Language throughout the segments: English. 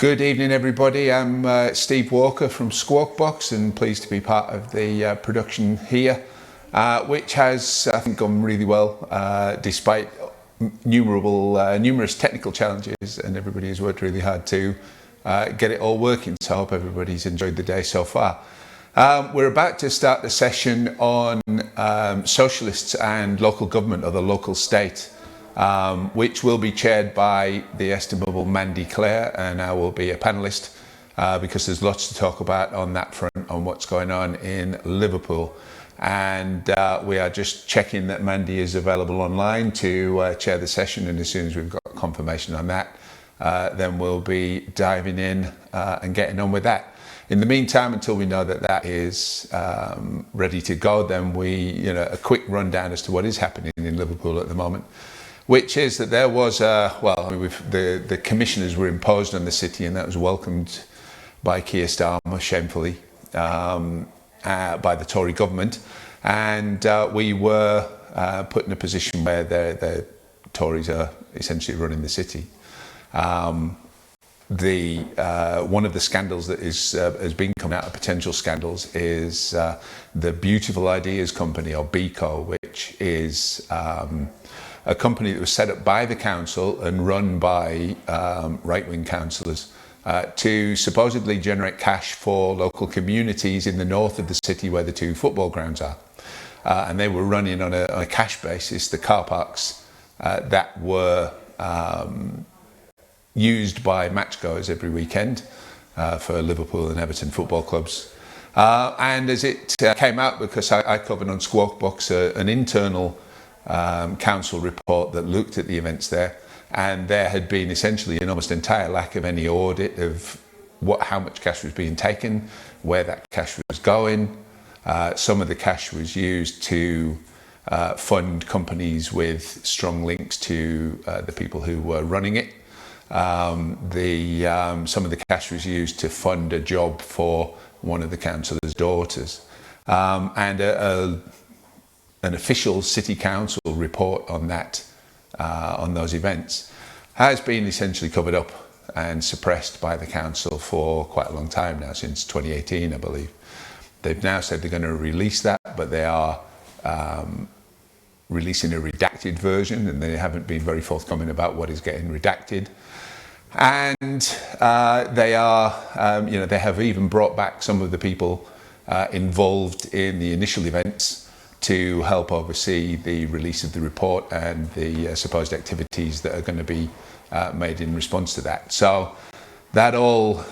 Good evening, everybody. I'm Steve Walker from Skwawkbox and pleased to be part of the production here, which has, I think, gone really well despite numerous technical challenges, and everybody has worked really hard to get it all working. So I hope everybody's enjoyed the day so far. We're about to start the session on socialists and local government, or the local state, which will be chaired by the estimable Mandy, Clare, and I will be a panellist because there's lots to talk about on that front, on what's going on in Liverpool. And we are just checking that Mandy is available online to chair the session, and as soon as we've got confirmation on that, then we'll be diving in and getting on with that. In the meantime, until we know that that is ready to go, then a quick rundown as to what is happening in Liverpool at the moment, which is that there was the commissioners were imposed on the city, and that was welcomed by Keir Starmer, shamefully, by the Tory government, and we were put in a position where the Tories are essentially running the city. One of the scandals that has been coming out of potential scandals is the Beautiful Ideas Company, or BCO, which is a company that was set up by the council and run by right-wing councillors to supposedly generate cash for local communities in the north of the city where the two football grounds are. And they were running on a cash basis the car parks that were used by matchgoers every weekend for Liverpool and Everton football clubs. And as it came out, because I covered on Skwawkbox an internal council report that looked at the events there, and there had been essentially an almost entire lack of any audit of how much cash was being taken, where that cash was going. Some of the cash was used to fund companies with strong links to the people who were running it. Some of the cash was used to fund a job for one of the councillor's daughters, and an official city council report on that, on those events, has been essentially covered up and suppressed by the council for quite a long time now, since 2018, I believe. They've now said they're going to release that, but they are releasing a redacted version, and they haven't been very forthcoming about what is getting redacted. And they have even brought back some of the people involved in the initial events to help oversee the release of the report and the supposed activities that are going to be made in response to that. So that all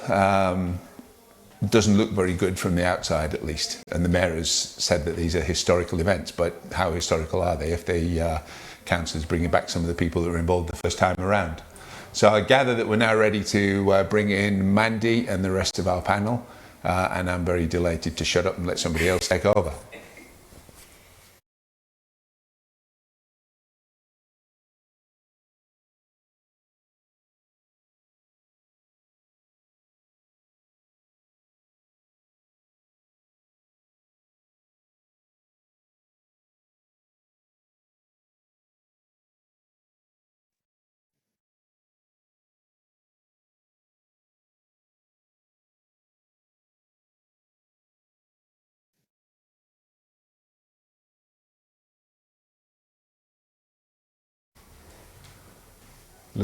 doesn't look very good from the outside, at least. And the mayor has said that these are historical events, but how historical are they if the council is bringing back some of the people that were involved the first time around? So I gather that we're now ready to bring in Mandy and the rest of our panel, and I'm very delighted to shut up and let somebody else take over.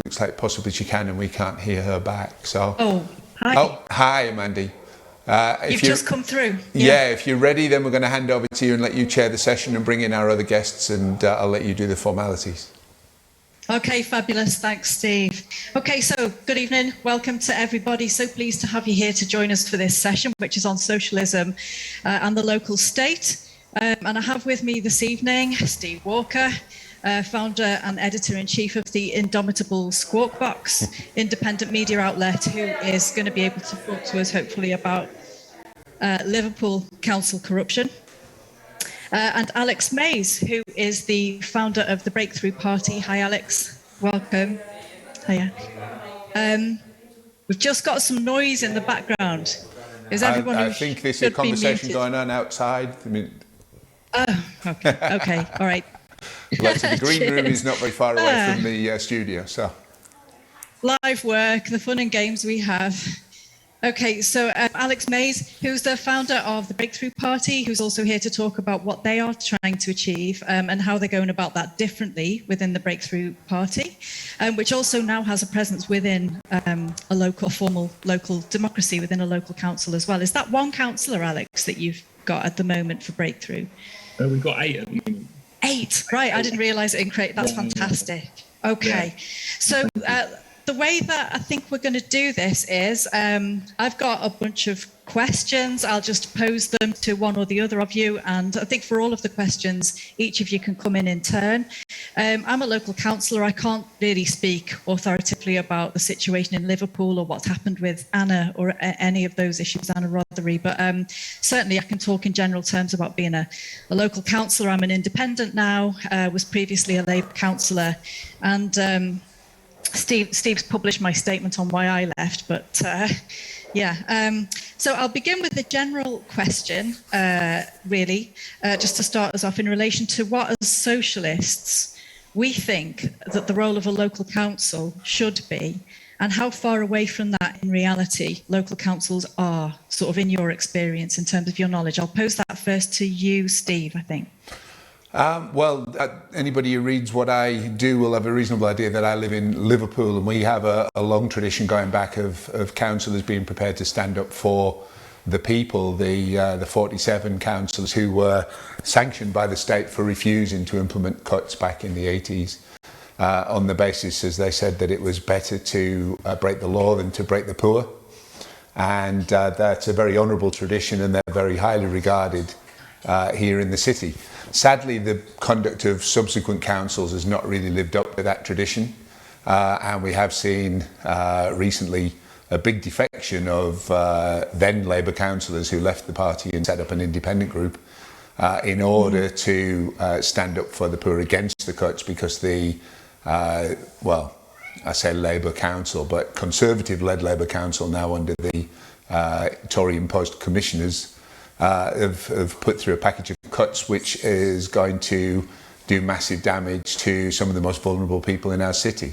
Looks like possibly she can, and we can't hear her back. So. Oh, hi. Oh, hi, Mandy. You've just come through. Yeah, if you're ready, then we're going to hand over to you and let you chair the session and bring in our other guests, and I'll let you do the formalities. Okay, fabulous. Thanks, Steve. Okay, so good evening. Welcome to everybody. So pleased to have you here to join us for this session, which is on socialism and the local state. And I have with me this evening Steve Walker, founder and editor-in-chief of the indomitable Skwawkbox independent media outlet, who is going to be able to talk to us hopefully about Liverpool council corruption. And Alex Mays, who is the founder of the Breakthrough Party. Hi, Alex. Welcome. Hiya. We've just got some noise in the background. Is everyone? I think there's a conversation going on outside. Oh, okay. Okay. All right. Like, the green room is not very far away from the studio, so. live work, the fun and games we have. Okay, so Alex Mays, who's the founder of the Breakthrough Party, who's also here to talk about what they are trying to achieve and how they're going about that differently within the Breakthrough Party, which also now has a presence within a formal local democracy within a local council as well. Is that one councillor, Alex, that you've got at the moment for Breakthrough? We've got 8 at the moment. 8, right? I didn't realise it in Crate. That's fantastic. Okay, so. The way that I think we're going to do this is I've got a bunch of questions. I'll just pose them to one or the other of you. And I think for all of the questions, each of you can come in turn. I'm a local councillor. I can't really speak authoritatively about the situation in Liverpool or what's happened with Anna or any of those issues, Anna Rothery. But certainly I can talk in general terms about being a local councillor. I'm an independent now, was previously a Labour councillor. And Steve's published my statement on why I left, but so I'll begin with the general question, really, just to start us off in relation to what, as socialists, we think that the role of a local council should be, and how far away from that in reality local councils are, sort of in your experience, in terms of your knowledge. I'll pose that first to you, Steve, I think. Anybody who reads what I do will have a reasonable idea that I live in Liverpool, and we have a long tradition going back of councillors being prepared to stand up for the people. The 47 councillors who were sanctioned by the state for refusing to implement cuts back in the 80s on the basis, as they said, that it was better to break the law than to break the poor. And that's a very honourable tradition, and they're very highly regarded here in the city. Sadly, the conduct of subsequent councils has not really lived up to that tradition, and we have seen recently a big defection of then Labour councillors who left the party and set up an independent group in order to stand up for the poor against the cuts, because the, I say Labour council, but Conservative-led Labour council now under the Tory-imposed commissioners have put through a package of cuts which is going to do massive damage to some of the most vulnerable people in our city.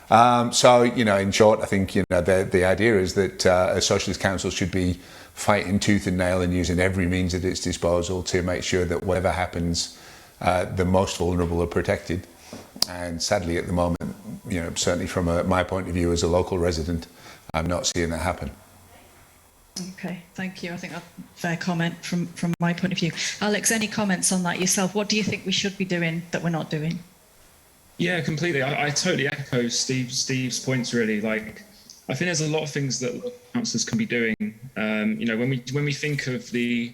So, in short, I think, the idea is that a socialist council should be fighting tooth and nail and using every means at its disposal to make sure that whatever happens, the most vulnerable are protected. And sadly, at the moment, certainly from my point of view as a local resident, I'm not seeing that happen. Okay, thank you. I think that's a fair comment from my point of view. Alex, any comments on that yourself? What do you think we should be doing that we're not doing? Yeah, completely. I totally echo Steve's points, really. Like, I think there's a lot of things that councillors can be doing. When we think of the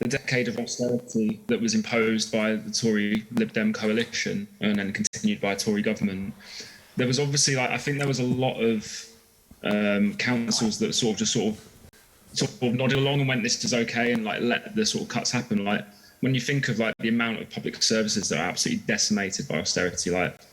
decade of austerity that was imposed by the Tory Lib Dem coalition and then continued by a Tory government, there was obviously, I think there was a lot of councils that sort of nodded along and went, this is okay, and let the sort of cuts happen. Like, when you think of the amount of public services that are absolutely decimated by austerity,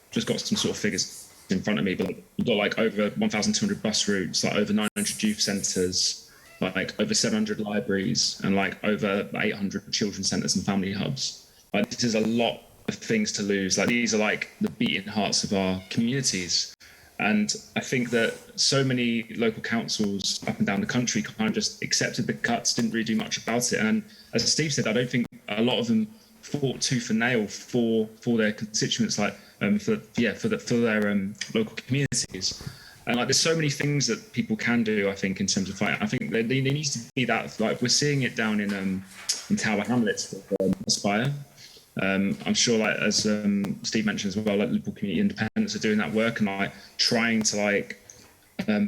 just got some sort of figures in front of me, but you've got over 1,200 bus routes, over 900 youth centres, over 700 libraries, and over 800 children's centres and family hubs. This is a lot of things to lose. These are the beating hearts of our communities. And I think that so many local councils up and down the country kind of just accepted the cuts, didn't really do much about it. And as Steve said, I don't think a lot of them fought tooth and nail for their constituents, for their local communities. And there's so many things that people can do, I think, in terms of fighting. I think there needs to be that, we're seeing it down in Tower Hamlets with Aspire. I'm sure, as Steve mentioned as well, Liverpool Independents are doing that work and trying to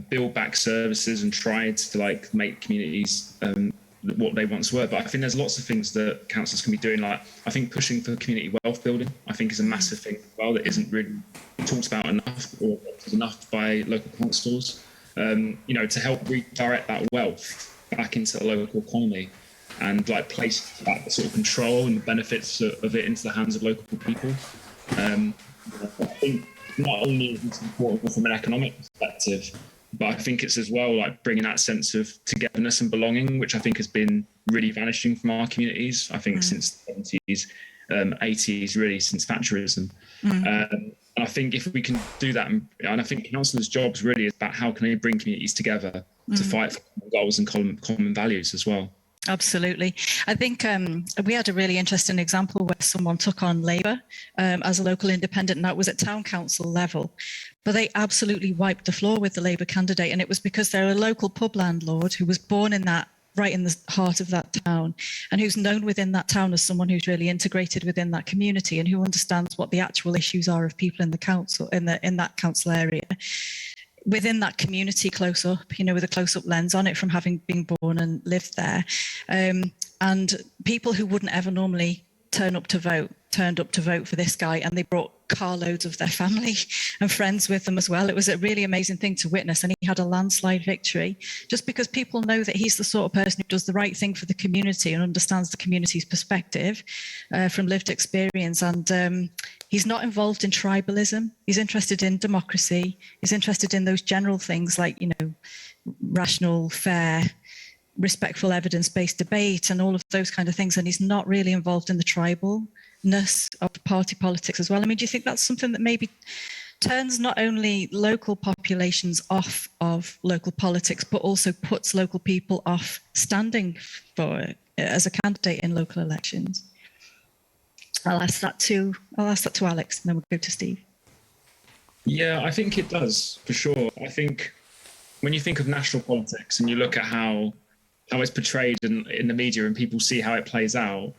build back services and trying to make communities what they once were. But I think there's lots of things that councils can be doing. I think pushing for community wealth building, I think, is a massive thing as well that isn't really talked about enough or enough by local councils. To help redirect that wealth back into the local economy. And place that sort of control and the benefits of it into the hands of local people. I think not only is it important from an economic perspective, but I think it's as well bringing that sense of togetherness and belonging, which I think has been really vanishing from our communities. I think since the 70s, 80s, really since Thatcherism. And And I think if we can do that, and I think councillors' jobs really is about how can they bring communities together to fight for common goals and common values as well. Absolutely. I think we had a really interesting example where someone took on Labour as a local independent, and that was at town council level. But they absolutely wiped the floor with the Labour candidate. And it was because they're a local pub landlord who was born in that, right in the heart of that town, and who's known within that town as someone who's really integrated within that community and who understands what the actual issues are of people in the council, in that council area. Within that community close up, with a close up lens on it from having been born and lived there. And people who wouldn't ever normally turned up to vote for this guy, and they brought carloads of their family and friends with them as well. It was a really amazing thing to witness, and he had a landslide victory just because people know that he's the sort of person who does the right thing for the community and understands the community's perspective from lived experience. And he's not involved in tribalism. He's interested in democracy. He's interested in those general things like, rational, fair, respectful, evidence-based debate and all of those kind of things. And he's not really involved in the tribalness of party politics as well. I mean, do you think that's something that maybe turns not only local populations off of local politics, but also puts local people off standing for as a candidate in local elections? I'll ask that to Alex, and then we'll go to Steve. Yeah, I think it does, for sure. I think when you think of national politics and you look at how it's portrayed in the media and people see how it plays out,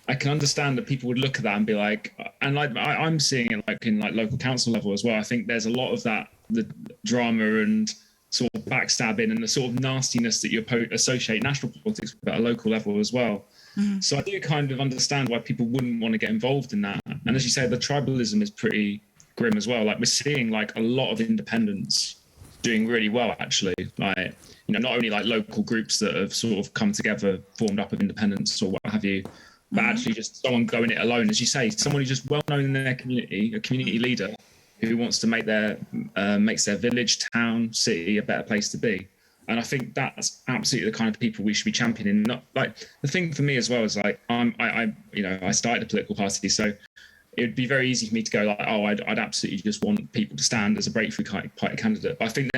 I can understand that people would look at that and be like, and like I'm seeing it like in like local council level as well. I think there's a lot of that, the drama and sort of backstabbing and the sort of nastiness that you associate national politics with at a local level as well. Mm-hmm. So I do kind of understand why people wouldn't want to get involved in that. And as you say, the tribalism is pretty grim as well. Like we're seeing like a lot of independents doing really well, actually. Like, not only like local groups that have sort of come together, formed up of independents or what have you, but actually just someone going it alone, as you say, someone who's just well known in their community, a community leader who wants to make makes their village, town, city a better place to be. And I think that's absolutely the kind of people we should be championing. Not like the thing for me as well is like I started a political party, so it would be very easy for me to go like, oh, I'd absolutely just want people to stand as a breakthrough party candidate. But I think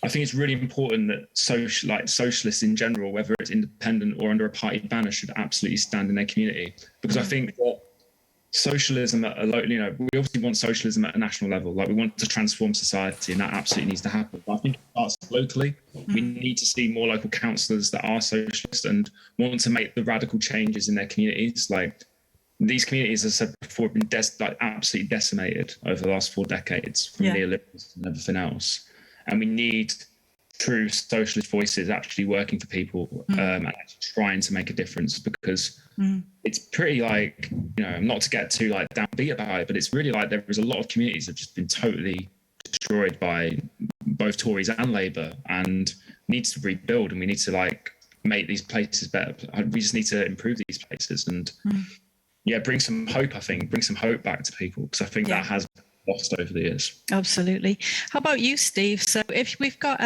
I think it's really important that socialists in general, whether it's independent or under a party banner, should absolutely stand in their community. Because I think that socialism at a local, we obviously want socialism at a national level. Like we want to transform society, and that absolutely needs to happen. But I think it starts locally. We need to see more local councillors that are socialist and want to make the radical changes in their communities. Like these communities, as I said before, have been absolutely decimated over the last 4 decades from neoliberalism and everything else. And we need true socialist voices actually working for people and actually trying to make a difference, because it's pretty like, not to get too like downbeat about it, but it's really like there is a lot of communities that have just been totally destroyed by both Tories and Labour, and needs to rebuild, and we need to like make these places better. We just need to improve these places and bring some hope. I think bring some hope back to people, because I think that has lost over the years. Absolutely. How about you, Steve? So if we've got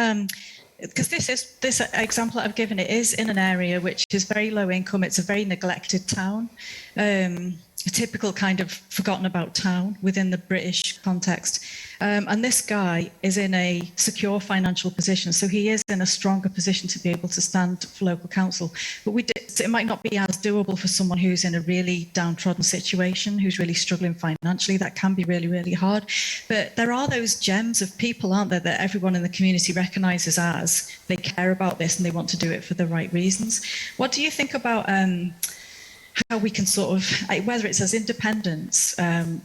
because this example that I've given, it is in an area which is very low income. It's a very neglected town, a typical kind of forgotten about town within the British context. And this guy is in a secure financial position, so he is in a stronger position to be able to stand for local council. But it might not be as doable for someone who's in a really downtrodden situation, who's really struggling financially. That can be really, really hard. But there are those gems of people, aren't there, that everyone in the community recognises as they care about this and they want to do it for the right reasons. What do you think about how we can sort of, whether it's as independents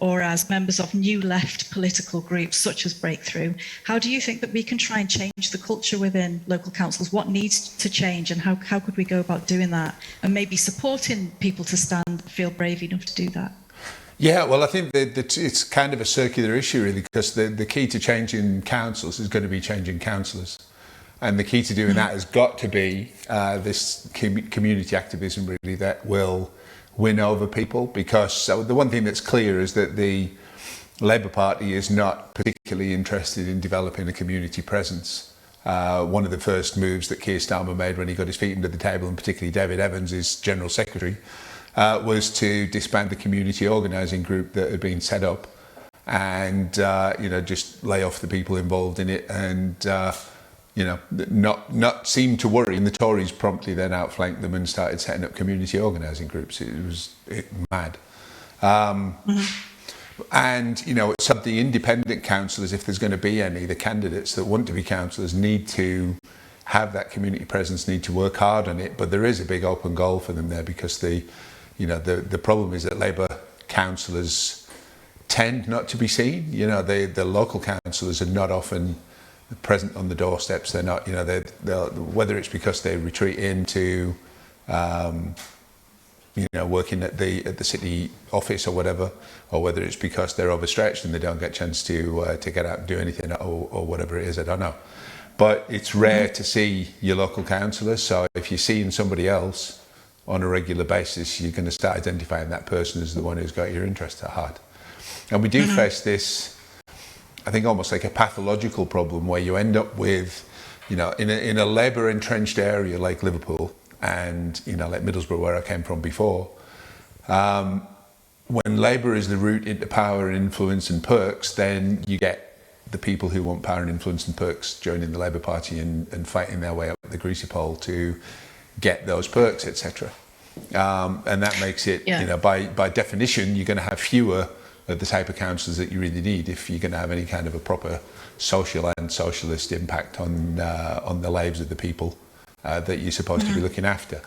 or as members of new left political groups such as Breakthrough, how do you think that we can try and change the culture within local councils? What needs to change, and how could we go about doing that, and maybe supporting people to stand, feel brave enough to do that? Yeah, well, I think that it's kind of a circular issue, really, because the key to changing councils is going to be changing councillors. And the key to doing that has got to be this community activism, really, that will win over people. Because the one thing that's clear is that the Labour Party is not particularly interested in developing a community presence. One of the first moves that Keir Starmer made when he got his feet under the table, and particularly David Evans, his General Secretary, was to disband the community organising group that had been set up, and just lay off the people involved in it, and not seem to worry. And the Tories promptly then outflanked them and started setting up community organising groups. It was mad. And some of the independent councillors, if there's going to be any, the candidates that want to be councillors need to have that community presence, need to work hard on it. But there is a big open goal for them there, because the problem is that Labour councillors tend not to be seen. The local councillors are not often present on the doorsteps. They're not, whether it's because they retreat into working at the city office or whatever, or whether it's because they're overstretched and they don't get a chance to get out and do anything, or whatever it is, I don't know. But it's rare to see your local councillors. So if you're seeing somebody else on a regular basis, you're going to start identifying that person as the one who's got your interest at heart. And we do face this, I think, almost like a pathological problem, where you end up with, in a Labour entrenched area like Liverpool, and like Middlesbrough, where I came from before, when Labour is the route into power and influence and perks, then you get the people who want power and influence and perks joining the Labour Party and fighting their way up the greasy pole to get those perks, etc. And that makes it, by definition, you're going to have fewer of the type of councillors that you really need if you're going to have any kind of a proper social and socialist impact on the lives of the people that you're supposed to be looking after.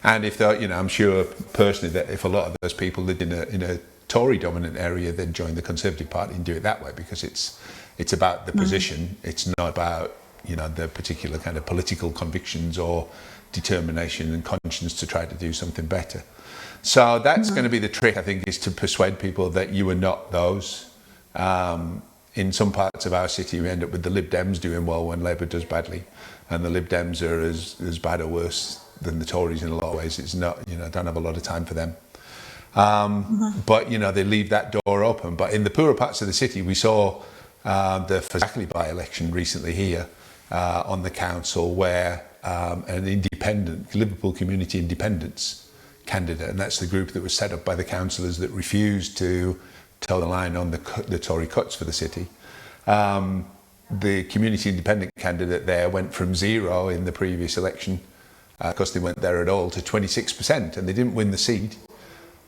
And if I'm sure personally that if a lot of those people lived in a Tory dominant area, they'd join the Conservative Party and do it that way, because it's about the position. It's not about the particular kind of political convictions or determination and conscience to try to do something better. So that's going to be the trick, I think, is to persuade people that you are not those. In some parts of our city, we end up with the Lib Dems doing well when Labour does badly, and the Lib Dems are as bad or worse than the Tories in a lot of ways. It's not, I don't have a lot of time for them. But they leave that door open. But in the poorer parts of the city, we saw the Socialist by-election recently here on the council, where an independent, Liverpool Community Independents candidate, and that's the group that was set up by the councillors that refused to toe the line on the Tory cuts for the city. The Community Independent candidate there went from 0 in the previous election, because they weren't there at all, to 26%, and they didn't win the seat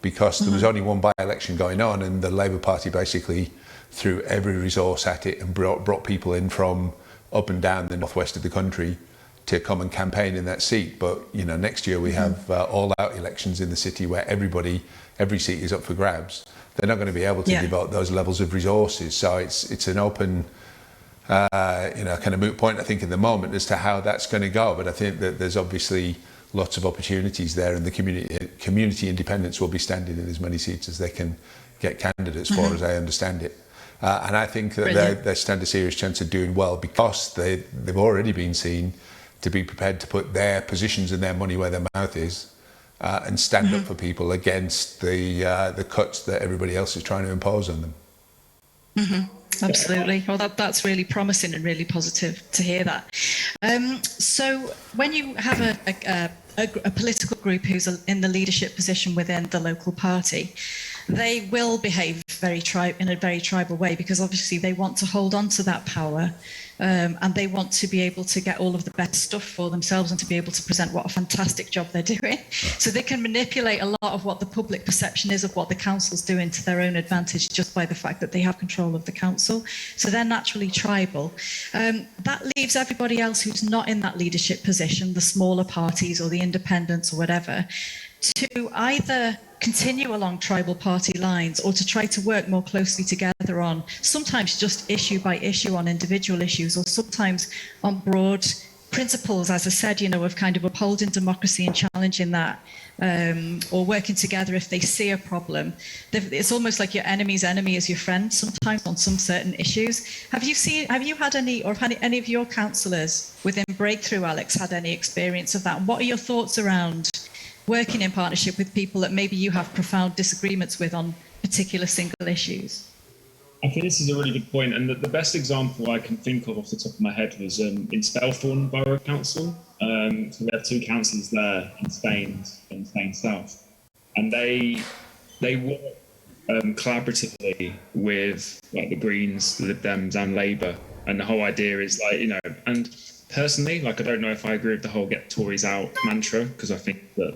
because there was only one by-election going on, and the Labour Party basically threw every resource at it and brought people in from up and down the northwest of the country to come and campaign in that seat. But next year we have all-out elections in the city where every seat is up for grabs. They're not going to be able to devote those levels of resources. So it's an open, kind of moot point, I think, in the moment as to how that's going to go. But I think that there's obviously lots of opportunities there, and the community independents will be standing in as many seats as they can get candidates for, as I understand it. And I think that they stand a serious chance of doing well, because they've already been seen to be prepared to put their positions and their money where their mouth is, and stand up for people against the cuts that everybody else is trying to impose on them. Absolutely. Well, that's really promising and really positive to hear that. So when you have a political group who's in the leadership position within the local party, they will behave in a very tribal way, because obviously they want to hold on to that power, and they want to be able to get all of the best stuff for themselves and to be able to present what a fantastic job they're doing. So they can manipulate a lot of what the public perception is of what the council's doing to their own advantage, just by the fact that they have control of the council. So they're naturally tribal. That leaves everybody else who's not in that leadership position, the smaller parties or the independents or whatever, to either continue along tribal party lines or to try to work more closely together on sometimes just issue by issue on individual issues, or sometimes on broad principles, as I said, of kind of upholding democracy and challenging that, or working together if they see a problem. It's almost like your enemy's enemy is your friend sometimes on some certain issues. Have you had any, or have any of your councillors within Breakthrough, Alex, had any experience of that? And what are your thoughts around working in partnership with people that maybe you have profound disagreements with on particular single issues? I think this is a really good point, and the best example I can think of off the top of my head was in Spelthorne Borough Council. So we have two councils there in Spain South. and they work collaboratively with like the Greens, the Lib Dems, and Labour. And the whole idea is like, you know, and personally, like, I don't know if I agree with the whole get Tories out mantra, because I think that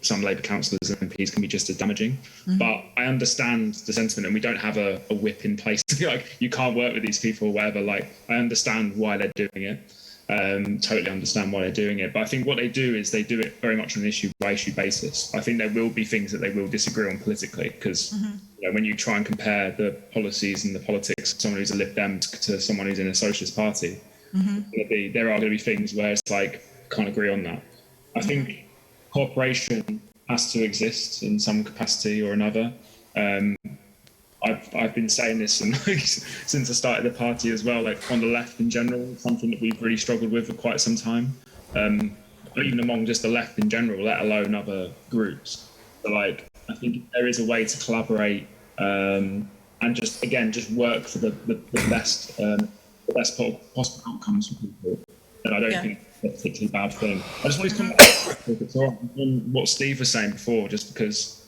some Labour councillors and MPs can be just as damaging. But I understand the sentiment, and we don't have a whip in place to be like, you can't work with these people or whatever. Like, I understand why they're doing it. Totally understand why they're doing it. But I think what they do is they do it very much on an issue by issue basis. I think there will be things that they will disagree on politically, because you know, when you try and compare the policies and the politics of someone who's a Lib Dem to someone who's in a Socialist party, there are going to be things where it's like, can't agree on that. I think cooperation has to exist in some capacity or another. I've been saying this since I started the party as well, like on the left in general, something that we've really struggled with for quite some time, even among just the left in general, let alone other groups. But like, I think there is a way to collaborate and just work for the best possible outcomes for people. And I don't think it's a particularly bad thing. I just wanted to come back on what Steve was saying before, just because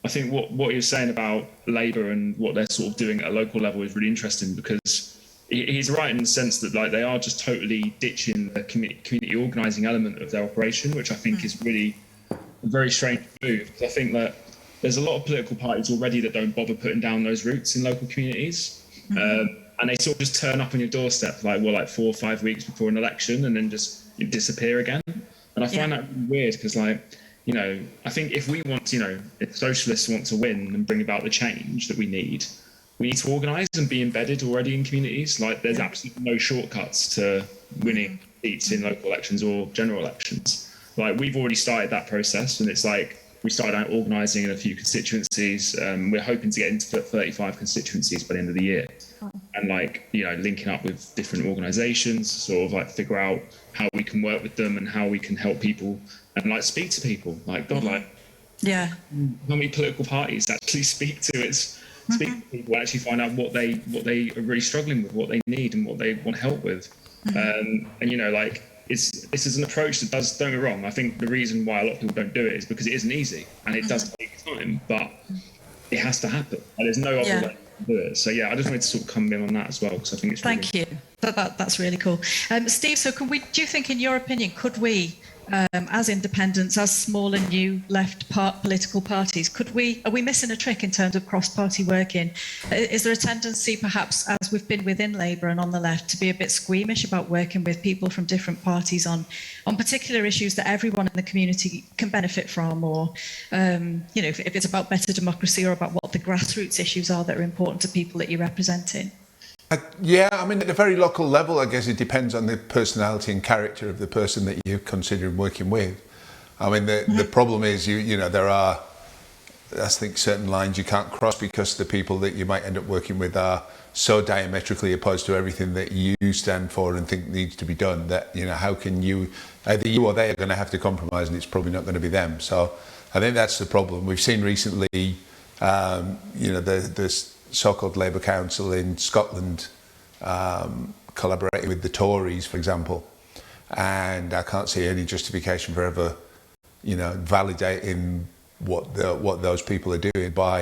I think what he was saying about Labour and what they're sort of doing at a local level is really interesting, because he's right in the sense that like they are just totally ditching the community organising element of their operation, which I think is really a very strange move. Because I think that there's a lot of political parties already that don't bother putting down those roots in local communities, and they sort of just turn up on your doorstep like 4 or 5 weeks before an election and then just disappear again. And I find that really weird, because like, you know, I think if socialists want to win and bring about the change that we need to organise and be embedded already in communities. Like, there's absolutely no shortcuts to winning seats in local elections or general elections. Like, we've already started that process, and it's like we started out organising in a few constituencies. We're hoping to get into 35 constituencies by the end of the year. And like, you know, linking up with different organisations, sort of like figure out how we can work with them and how we can help people and like speak to people. Like, God, like, how many political parties actually speak to people, actually find out what they are really struggling with, what they need and what they want help with. And you know, like, this is an approach that does, don't get me wrong, I think the reason why a lot of people don't do it is because it isn't easy and it does take time, but it has to happen. And there's no other way to do it. So yeah, I just wanted to sort of come in on that as well, because I think it's really Thank you. That's really cool. Steve, so do you think, in your opinion, could we, as independents, as small and new left political parties, are we missing a trick in terms of cross-party working? Is there a tendency, perhaps, as we've been within Labour and on the left, to be a bit squeamish about working with people from different parties on particular issues that everyone in the community can benefit from, or you know, if it's about better democracy or about what the grassroots issues are that are important to people that you're representing? Yeah, I mean, at a very local level, I guess it depends on the personality and character of the person that you're considering working with. I mean, the problem is, you know, there are, I think, certain lines you can't cross, because the people that you might end up working with are so diametrically opposed to everything that you stand for and think needs to be done, that, you know, how can either you or they are going to have to compromise, and it's probably not going to be them. So I think that's the problem. We've seen recently, you know, the so-called Labour Council in Scotland collaborating with the Tories, for example, and I can't see any justification for ever, you know, validating what those people are doing by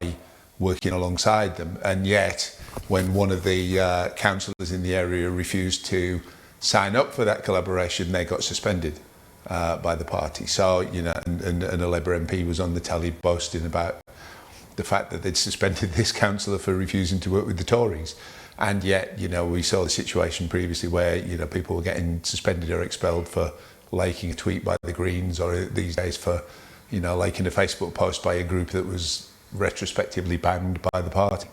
working alongside them. And yet, when one of the councillors in the area refused to sign up for that collaboration, they got suspended by the party. So, you know, and a Labour MP was on the telly boasting about the fact that they'd suspended this councillor for refusing to work with the Tories. And yet, you know, we saw the situation previously where, you know, people were getting suspended or expelled for liking a tweet by the Greens, or these days for, you know, liking a Facebook post by a group that was retrospectively banned by the party.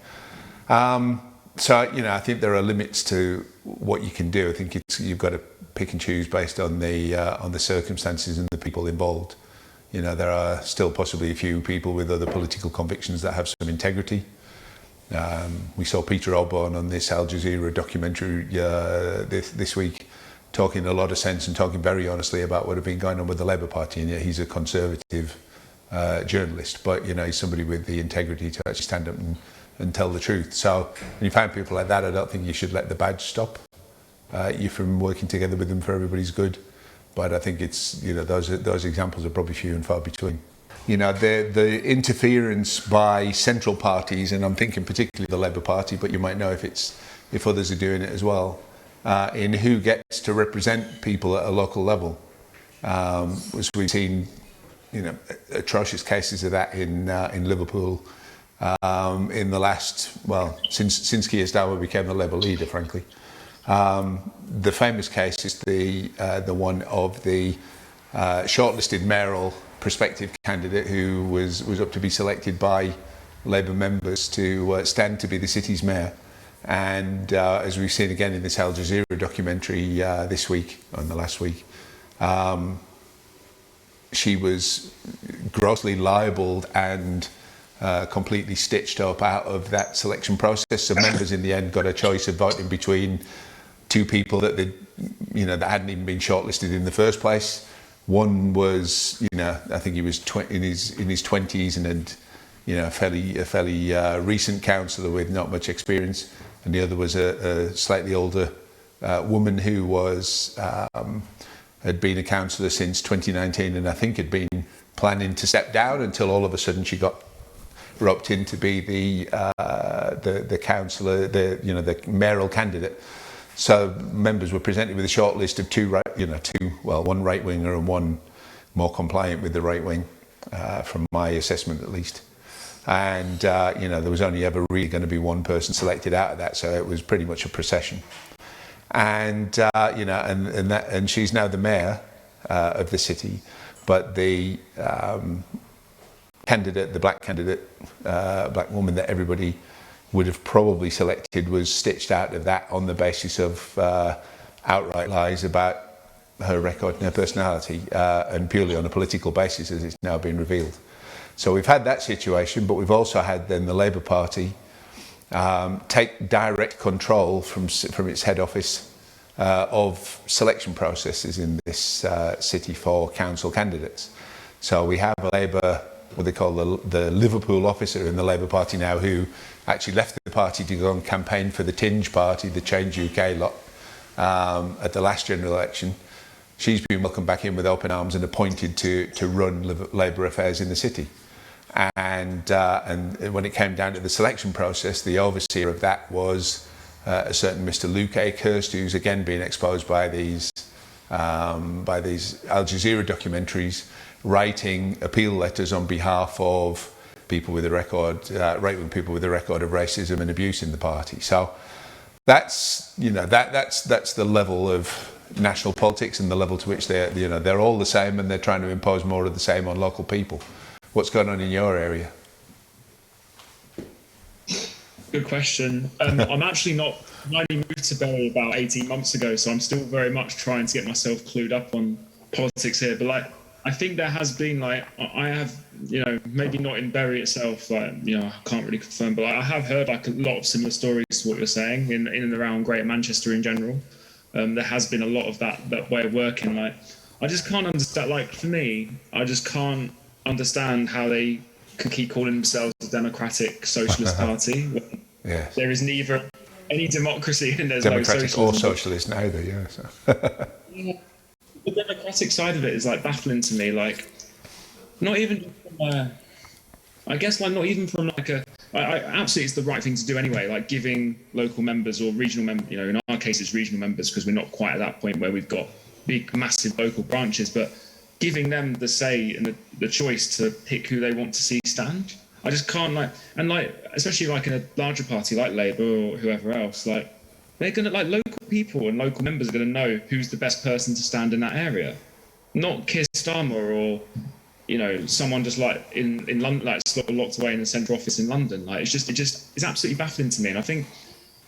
So, you know, I think there are limits to what you can do. I think you've got to pick and choose based on the circumstances and the people involved. You know, there are still possibly a few people with other political convictions that have some integrity. We saw Peter Oborne on this Al Jazeera documentary this week, talking a lot of sense and talking very honestly about what had been going on with the Labour Party, and yet he's a Conservative journalist, but, you know, he's somebody with the integrity to actually stand up and tell the truth. So when you find people like that, I don't think you should let the badge stop you from working together with them for everybody's good. But I think it's, you know, those examples are probably few and far between. you know, the interference by central parties, and I'm thinking particularly the Labour Party, but you might know if others are doing it as well, in who gets to represent people at a local level. As we've seen, you know, atrocious cases of that in Liverpool in the last, well, since Keir Starmer became the Labour leader, frankly. The famous case is the one of the shortlisted mayoral prospective candidate who was up to be selected by Labour members to stand to be the city's mayor. And as we've seen again in this Al Jazeera documentary this week, or in the last week, she was grossly libelled and completely stitched up out of that selection process. So members in the end got a choice of voting between two people that that hadn't even been shortlisted in the first place. One was, you know, I think he was in his 20s and had, you know, a fairly recent councillor with not much experience, and the other was a slightly older woman who was had been a councillor since 2019, and I think had been planning to step down until all of a sudden she got roped in to be the councillor, the mayoral candidate. So members were presented with a short list of one right winger and one more compliant with the right wing, from my assessment at least. And there was only ever really going to be one person selected out of that, so it was pretty much a procession. And and she's now the mayor of the city, but the candidate, the black candidate, black woman that everybody would have probably selected, was stitched out of that on the basis of outright lies about her record and her personality, and purely on a political basis, as it's now been revealed. So we've had that situation, but we've also had then the Labour Party take direct control from its head office of selection processes in this city for council candidates. So we have a Labour, what they call the Liverpool officer in the Labour Party now, who actually left the party to go and campaign for the Tinge Party, the Change UK lot, at the last general election. She's been welcomed back in with open arms and appointed to run Labour affairs in the city. And when it came down to the selection process, the overseer of that was a certain Mr. Luke Akehurst, who's again been exposed by these Al Jazeera documentaries, writing appeal letters on behalf of people with a record, right-wing people with a record of racism and abuse in the party. So that's the level of national politics and the level to which they're all the same, and they're trying to impose more of the same on local people. What's going on in your area? Good question. I'm actually not. I only moved to Bury about 18 months ago, so I'm still very much trying to get myself clued up on politics here. But I think there has been I have, maybe not in Bury itself, I can't really confirm, but I have heard a lot of similar stories to what you're saying in and around Greater Manchester in general. There has been a lot of that way of working. I just can't understand. For me, I just can't understand how they can keep calling themselves a democratic socialist party when there is neither any democracy and there's democratic no socialism. or socialist neither. Yeah. So. Yeah. The democratic side of it is baffling to me. Not even from I guess not even from absolutely it's the right thing to do anyway. Giving local members or regional members, in our case it's regional members because we're not quite at that point where we've got big, massive local branches, but giving them the say and the choice to pick who they want to see stand. I just can't especially in a larger party like Labour or whoever else, they're gonna local people and local members are gonna know who's the best person to stand in that area, not Keir Starmer or someone just in London, locked away in the central office in London. It's absolutely baffling to me, and I think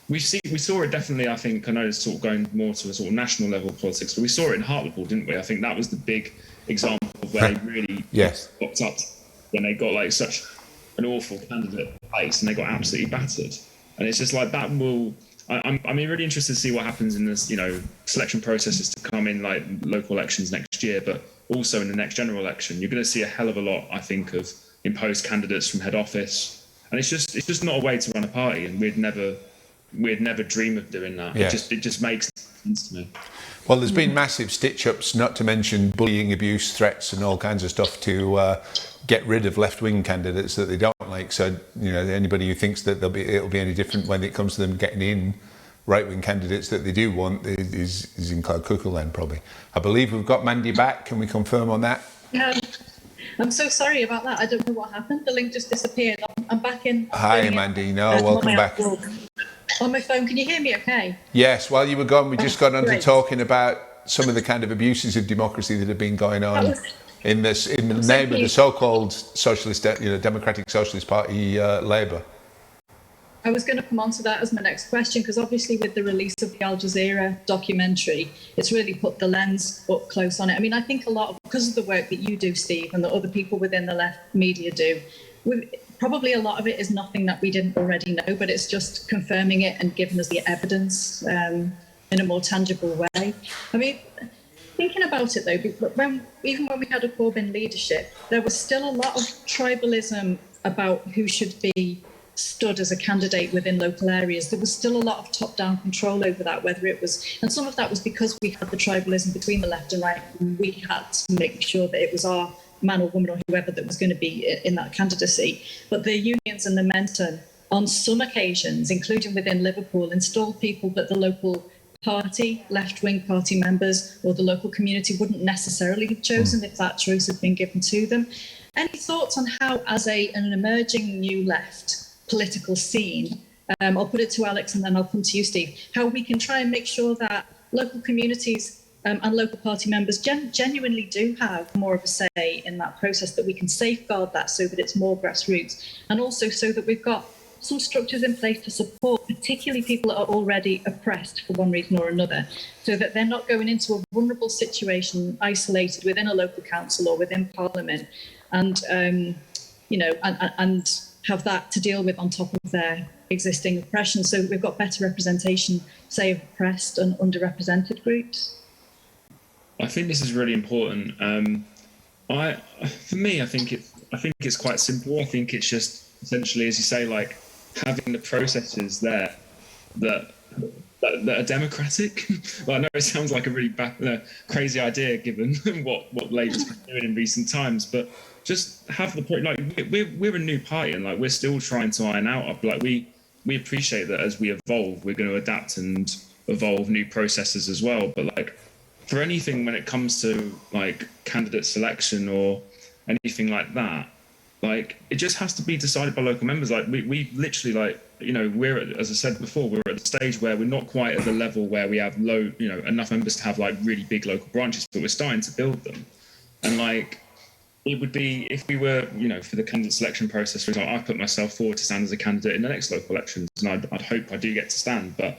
we saw it definitely. I think I know it's sort of going more to a sort of national level of politics, but we saw it in Hartlepool, didn't we? I think that was the big example of where they really popped up when they got such an awful candidate place and they got absolutely battered. And it's just that will. I'm really interested to see what happens in this, selection processes to come in local elections next year, but also in the next general election. You're going to see a hell of a lot, I think, of imposed candidates from head office, and it's just not a way to run a party. And we'd never we'd never dream of doing that. Yeah. It just makes sense to me. Well, there's been massive stitch-ups, not to mention bullying, abuse, threats and all kinds of stuff to get rid of left-wing candidates that they don't like. So, you know, anybody who thinks that it'll be any different when it comes to them getting in right-wing candidates that they do want is in cloud cuckoo land, probably. I believe we've got Mandy back. Can we confirm on that? I'm so sorry about that. I don't know what happened. The link just disappeared. I'm back in. Hi, Mandy. No, welcome back. On my phone, can you hear me okay? Yes, while you were gone, we just got on to great. talking about some of the kind of abuses of democracy that have been going on in the name of the so-called socialist, Democratic Socialist Party, Labour. I was going to come on to that as my next question, because obviously with the release of the Al Jazeera documentary, it's really put the lens up close on it. I mean, I think a lot of, because of the work that you do, Steve, and that other people within the left media do, probably a lot of it is nothing that we didn't already know, but it's just confirming it and giving us the evidence in a more tangible way. I mean, thinking about it though, even when we had a Corbyn leadership, there was still a lot of tribalism about who should be stood as a candidate within local areas. There was still a lot of top-down control over that, whether it was, and some of that was because we had the tribalism between the left and right. We had to make sure that it was our man or woman or whoever that was going to be in that candidacy. But the unions and the momentum on some occasions, including within Liverpool, installed people that the local party, left-wing party members or the local community wouldn't necessarily have chosen if that choice had been given to them. Any thoughts on how, as an emerging new left political scene, I'll put it to Alex and then I'll come to you, Steve, how we can try and make sure that local communities and local party members genuinely do have more of a say in that process, that we can safeguard that so that it's more grassroots, and also so that we've got some structures in place to support particularly people that are already oppressed for one reason or another, so that they're not going into a vulnerable situation isolated within a local council or within Parliament, and and have that to deal with on top of their existing oppression. So we've got better representation, say, of oppressed and underrepresented groups. I think this is really important. For me, I think it's quite simple. I think it's just essentially, as you say, like having the processes there that are democratic. Well, I know it sounds like a really crazy idea given what Labour's been doing in recent times, but just have we're a new party and like we're still trying to iron out. Like we appreciate that as we evolve, we're going to adapt and evolve new processes as well. But like for anything when it comes to like candidate selection or anything like that, like it just has to be decided by local members. Like we literally we're at, as I said before, we're at the stage where we're not quite at the level where we have enough members to have like really big local branches, but we're starting to build them. And like it would be if we were, for the candidate selection process, for example, I've put myself forward to stand as a candidate in the next local elections, and I'd hope I do get to stand. But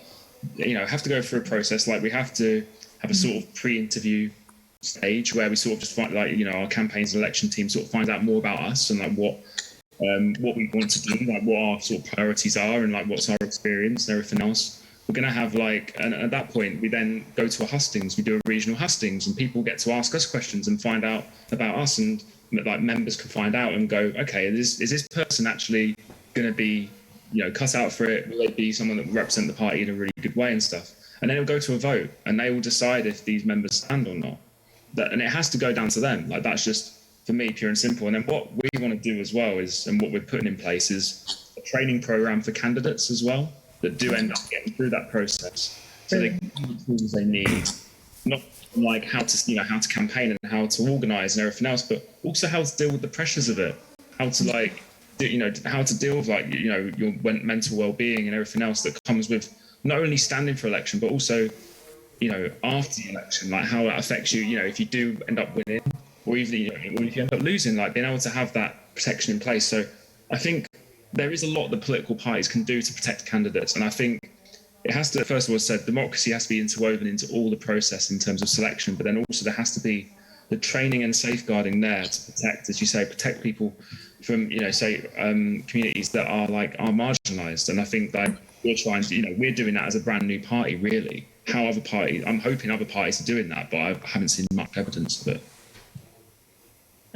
have to go through a process. Like we have to have a sort of pre-interview stage where we sort of just find our campaigns and election team sort of find out more about us and like what we want to do, like what our sort of priorities are and like what's our experience and everything else. We're going to have and at that point we then go to a hustings, we do a regional hustings, and people get to ask us questions and find out about us, and like members can find out and go, okay, is this person actually going to be cut out for it? Will they be someone that will represent the party in a really good way and stuff? And then it'll go to a vote and they will decide if these members stand or not. And it has to go down to them. Like that's just, for me, pure and simple. And then what we want to do as well is, and what we're putting in place is a training program for candidates as well that do end up getting through that process, so they get the tools they need, not like how to campaign and how to organise and everything else, but also how to deal with the pressures of it, how to how to deal with your mental well-being and everything else that comes with not only standing for election but also after the election, like how it affects you, if you do end up winning or even or if you end up losing, like being able to have that protection in place. So I think there is a lot that political parties can do to protect candidates, and I think it has to, first of all, said democracy has to be interwoven into all the process in terms of selection, but then also there has to be the training and safeguarding there to protect, as you say, protect people from communities that are marginalised. And I think we're trying to, we're doing that as a brand new party, really. I'm hoping other parties are doing that, but I haven't seen much evidence of it.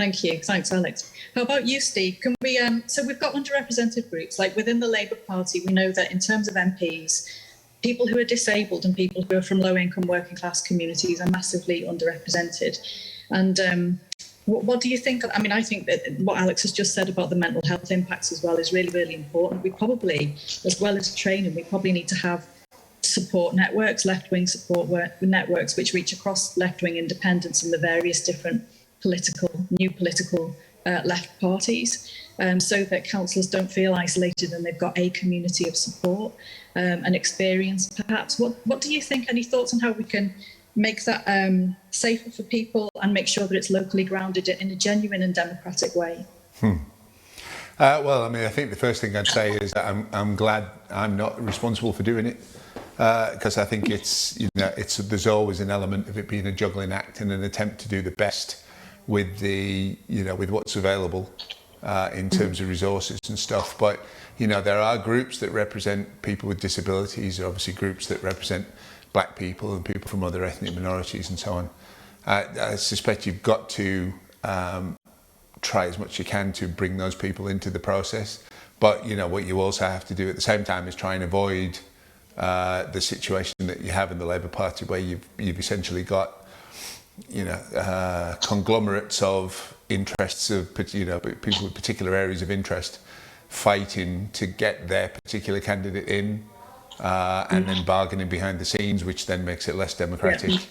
Thank you. Thanks, Alex. How about you, Steve? Can we? So we've got underrepresented groups. Like within the Labour Party, we know that in terms of MPs, people who are disabled and people who are from low-income working class communities are massively underrepresented. And what do you think? I mean, I think that what Alex has just said about the mental health impacts as well is really, really important. We probably, as well as training, we probably need to have support networks, left-wing support networks, which reach across left-wing independents and the various different new political left parties, so that councillors don't feel isolated and they've got a community of support and experience, perhaps. What do you think? Any thoughts on how we can make that safer for people and make sure that it's locally grounded in a genuine and democratic way? Well, I mean, I think the first thing I'd say is that I'm glad I'm not responsible for doing it, because I think there's always an element of it being a juggling act and an attempt to do the best with with what's available in terms of resources and stuff. But there are groups that represent people with disabilities. There are obviously groups that represent black people and people from other ethnic minorities and so on. I suspect you've got to try as much as you can to bring those people into the process. But what you also have to do at the same time is try and avoid the situation that you have in the Labour Party, where you've essentially got conglomerates of interests of people with particular areas of interest fighting to get their particular candidate in, and then bargaining behind the scenes, which then makes it less democratic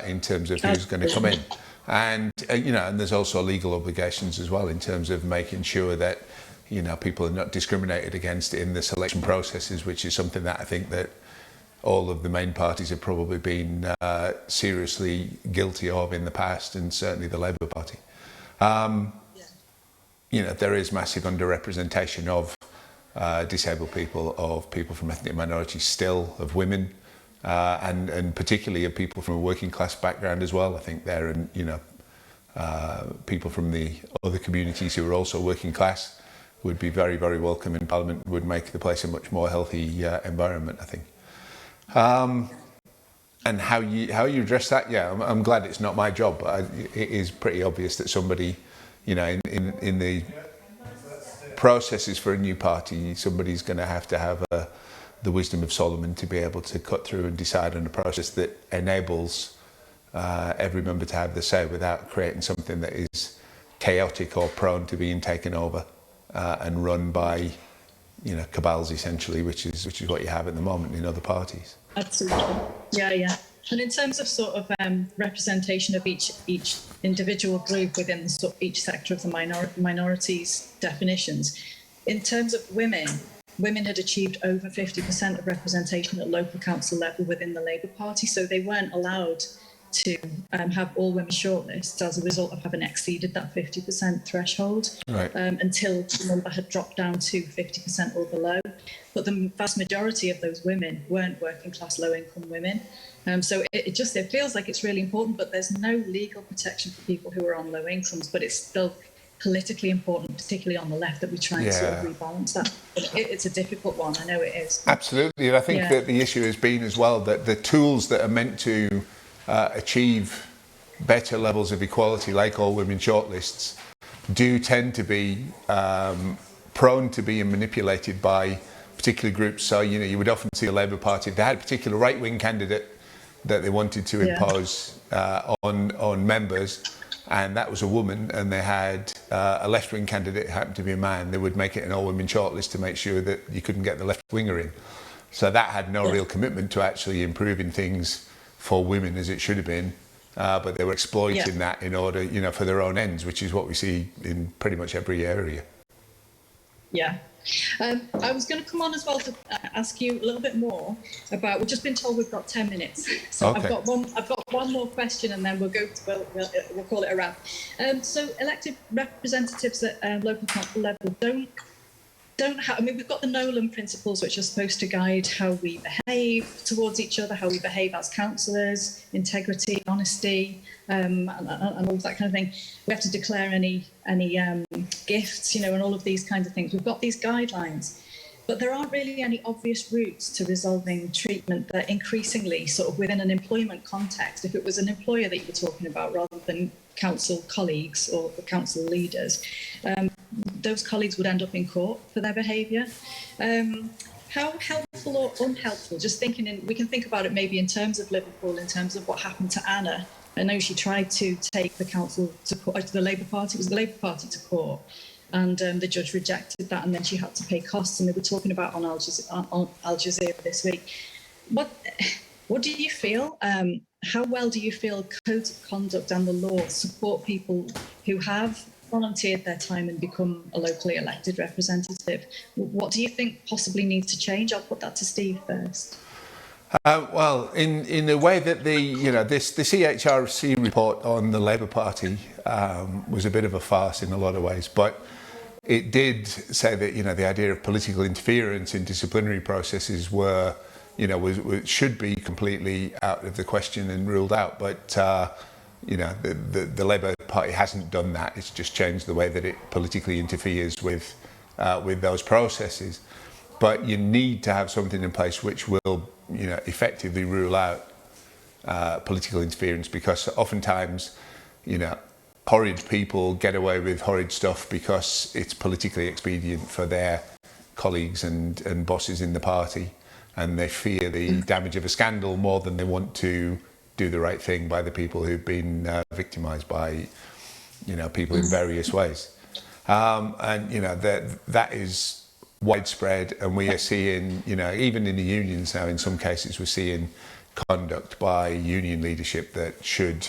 in terms of who's going to come in. And and there's also legal obligations as well in terms of making sure that people are not discriminated against in the selection processes, which is something that I think that all of the main parties have probably been seriously guilty of in the past, and certainly the Labour Party. There is massive underrepresentation of disabled people, of people from ethnic minorities still, of women, and particularly of people from a working class background as well. I think there are, people from the other communities who are also working class would be very, very welcome in Parliament, would make the place a much more healthy environment, I think. And how you address that, I'm glad it's not my job, but it is pretty obvious that somebody, in the processes for a new party, somebody's going to have the wisdom of Solomon to be able to cut through and decide on a process that enables every member to have the say without creating something that is chaotic or prone to being taken over and run by cabals, essentially, which is what you have at the moment in other parties. Absolutely. Yeah. And in terms of sort of representation of each individual group within each sector of the minorities definitions, in terms of women had achieved over 50% of representation at local council level within the Labour Party, so they weren't allowed to have all women shortlists as a result of having exceeded that 50% threshold, right, until the number had dropped down to 50% or below. But the vast majority of those women weren't working class, low income women. So it feels like it's really important, but there's no legal protection for people who are on low incomes, but it's still politically important, particularly on the left, that we try and sort of rebalance that. It's a difficult one, I know it is. Absolutely, and I think that the issue has been as well that the tools that are meant to achieve better levels of equality, like all women shortlists, do tend to be prone to being manipulated by particular groups. So you would often see the Labour Party, if they had a particular right-wing candidate that they wanted to impose on members, and that was a woman, and they had a left-wing candidate who happened to be a man, they would make it an all-women shortlist to make sure that you couldn't get the left-winger in. So that had no real commitment to actually improving things for women as it should have been, but they were exploiting that in order, for their own ends, which is what we see in pretty much every area. Yeah. I was going to come on as well to ask you a little bit more about. We've just been told we've got 10 minutes, so okay. I've got one more question, and then we'll call it a wrap. So elected representatives at local council level don't have. I mean, we've got the Nolan principles, which are supposed to guide how we behave towards each other, how we behave as councillors, integrity, honesty, and all of that kind of thing. We have to declare any gifts, and all of these kinds of things. We've got these guidelines. But there aren't really any obvious routes to resolving treatment that increasingly, sort of within an employment context, if it was an employer that you were talking about rather than council colleagues or the council leaders, those colleagues would end up in court for their behaviour. How helpful or unhelpful? Just thinking, we can think about it maybe in terms of Liverpool, in terms of what happened to Anna. I know she tried to take the council to court, the Labour Party, it was the Labour Party to court. And the judge rejected that, and then she had to pay costs. And they were talking about on Al Jazeera this week. What do you feel? How well do you feel codes of conduct and the law support people who have volunteered their time and become a locally elected representative? What do you think possibly needs to change? I'll put that to Steve first. Well, in the way that the CHRC report on the Labour Party was a bit of a farce in a lot of ways, but it did say that the idea of political interference in disciplinary processes should be completely out of the question and ruled out. But the Labour Party hasn't done that. It's just changed the way that it politically interferes with those processes. But you need to have something in place which will effectively rule out political interference, because oftentimes horrid people get away with horrid stuff because it's politically expedient for their colleagues and bosses in the party, and they fear the damage of a scandal more than they want to do the right thing by the people who've been victimised by people in various ways. That is widespread, and we are seeing, even in the unions now, in some cases we're seeing conduct by union leadership that should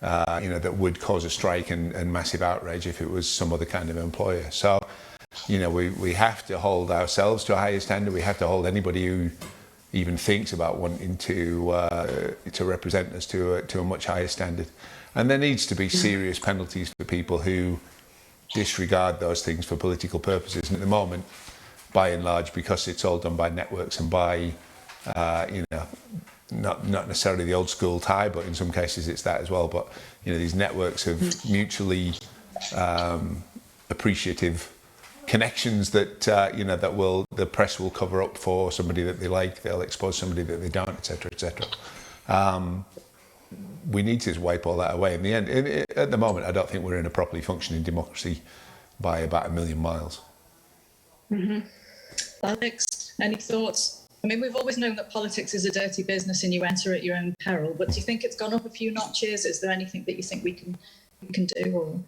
that would cause a strike and massive outrage if it was some other kind of employer. So, we have to hold ourselves to a higher standard. We have to hold anybody who even thinks about wanting to represent us to a much higher standard. And there needs to be serious penalties for people who disregard those things for political purposes. And at the moment, by and large, because it's all done by networks and by not necessarily the old school tie, but in some cases it's that as well. But these networks of mutually appreciative connections that the press will cover up for somebody that they like, they'll expose somebody that they don't, etc., etc. We need to wipe all that away. In the end, at the moment, I don't think we're in a properly functioning democracy by about 1,000,000 miles. Mm-hmm. Alex, any thoughts? I mean, we've always known that politics is a dirty business and you enter at your own peril, but do you think it's gone up a few notches? Is there anything that you think we can do? Or?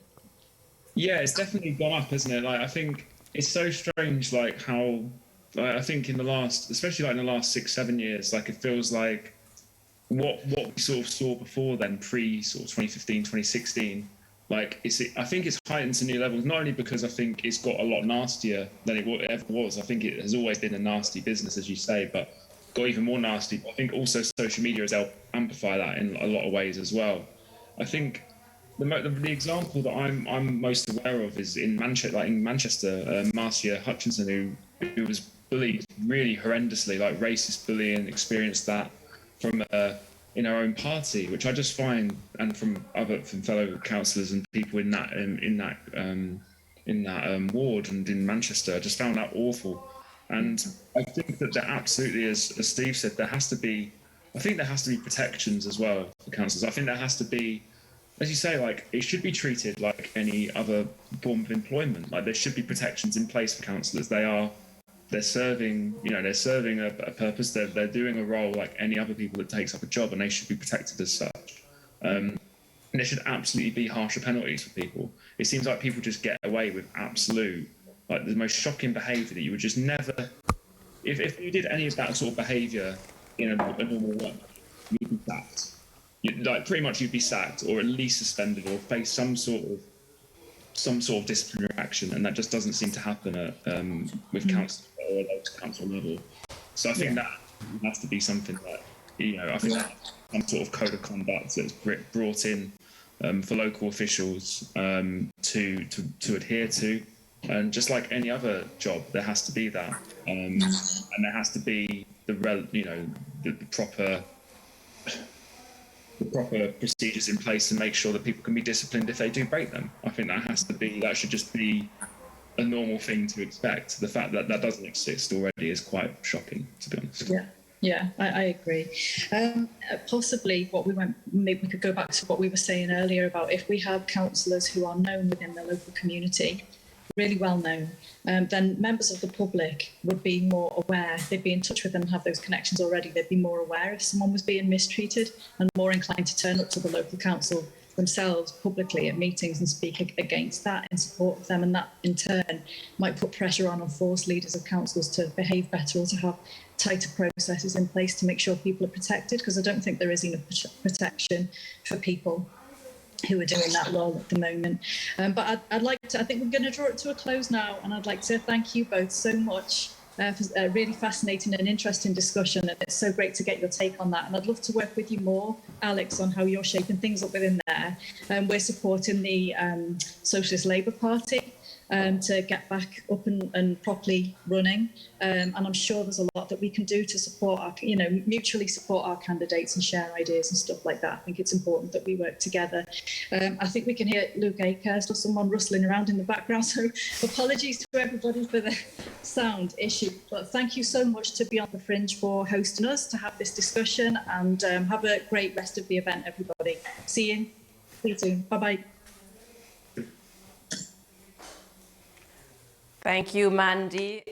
Yeah, it's definitely gone up, isn't it? Like, I think it's so strange, like how I think in the last, especially like in the last 6-7 years, like it feels like what we sort of saw before then, pre sort of 2015, 2016. Like I think it's heightened to new levels, not only because I think it's got a lot nastier than it ever was. I think it has always been a nasty business, as you say, but got even more nasty. I think also social media has helped amplify that in a lot of ways as well. I think the example that I'm most aware of is in Manchester, Marcia Hutchinson, who was bullied really horrendously, like racist bullying, experienced that from in our own party, which I just find, and from fellow councillors and people in that ward and in Manchester, I just found that awful. And I think that there absolutely, as Steve said, there has to be protections as well for councillors. I think there has to be, as you say, like it should be treated like any other form of employment. Like there should be protections in place for councillors. They're serving a purpose. They're doing a role like any other people that takes up a job, and they should be protected as such. And there should absolutely be harsher penalties for people. It seems like people just get away with absolute, like the most shocking behaviour that you would just never. If you did any of that sort of behaviour in a normal work, you'd be sacked. Pretty much you'd be sacked, or at least suspended, or face some sort of disciplinary action, and that just doesn't seem to happen with council or local council level. So I think that has to be something that I think that's some sort of code of conduct that's brought in for local officials to adhere to, and just like any other job, there has to be that, and there has to be the proper procedures in place to make sure that people can be disciplined if they do break them. I think that should just be a normal thing to expect. The fact that that doesn't exist already is quite shocking, to be honest. Yeah, I agree. Possibly maybe we could go back to what we were saying earlier about if we have councillors who are known within the local community, really well known, then members of the public would be more aware. They'd be in touch with them and have those connections already. They'd be more aware if someone was being mistreated and more inclined to turn up to the local council themselves publicly at meetings and speak against that in support of them. And that in turn might put pressure on and force leaders of councils to behave better or to have tighter processes in place to make sure people are protected, because I don't think there is enough protection for people who are doing that role at the moment. But I'd like to, I think we're going to draw it to a close now, and I'd like to thank you both so much for a really fascinating and interesting discussion, and it's so great to get your take on that. And I'd love to work with you more, Alex, on how you're shaping things up within there. We're supporting the Socialist Labour Party to get back up and properly running. And I'm sure there's a lot that we can do to support our, mutually support our candidates and share ideas and stuff like that. I think it's important that we work together. I think we can hear Luke Akehurst or someone rustling around in the background. So apologies to everybody for the sound issue. But thank you so much to Beyond the Fringe for hosting us to have this discussion, and have a great rest of the event, everybody. See you soon. Bye-bye. Thank you, Mandy.